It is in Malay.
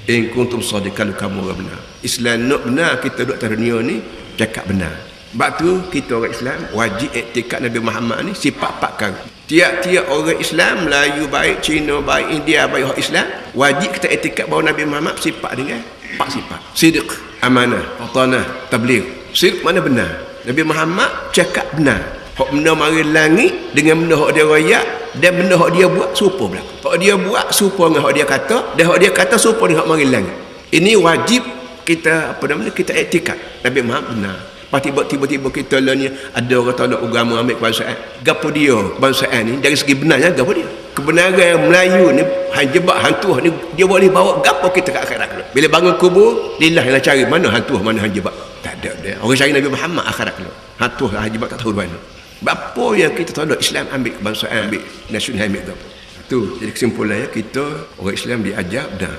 In kuntum shadiqan, kamu orang benar. Islam nak benar, kita duduk atas dunia ni cakap benar. Sebab tu kita orang Islam wajib iktikad Nabi Muhammad ni sifat 4 perkara. Tiap-tiap orang Islam, Melayu baik, Cina baik, India baik, orang Islam wajib kita iktikad bahawa Nabi Muhammad sifat dengan 4 sifat. Sidq, amanah, fatanah, tabligh. Sidq mana benar. Nabi Muhammad cakap benar. Hak benda mari langit dengan benda hak dia royak, dan benda hak dia buat serupa berlaku. Hak dia buat serupa dengan hak dia kata, dan hak dia kata serupa dengan hak mari langit. Ini wajib kita kita iktikad Nabi Muhammad benar. Lepas tiba-tiba kita lah ni ada orang tolak agama ambil kebangsaan. Gapo dia kebangsaan ni dari segi benarnya gapo dia? Kebenaran Melayu ni jebak hantu ni dia boleh bawa gapo kita ke akhirat. Bila bangun kubur, lillah nak cari mana hantu mana jebak. Tak ada dia. Orang cari Nabi Muhammad akhirat dulu. Hantu jebak tak tahu di mana. Apa yang kita tolak Islam ambil kebangsaan, ambil nasional, ambil tu. Tu jadi kesimpulannya kita orang Islam diajar dah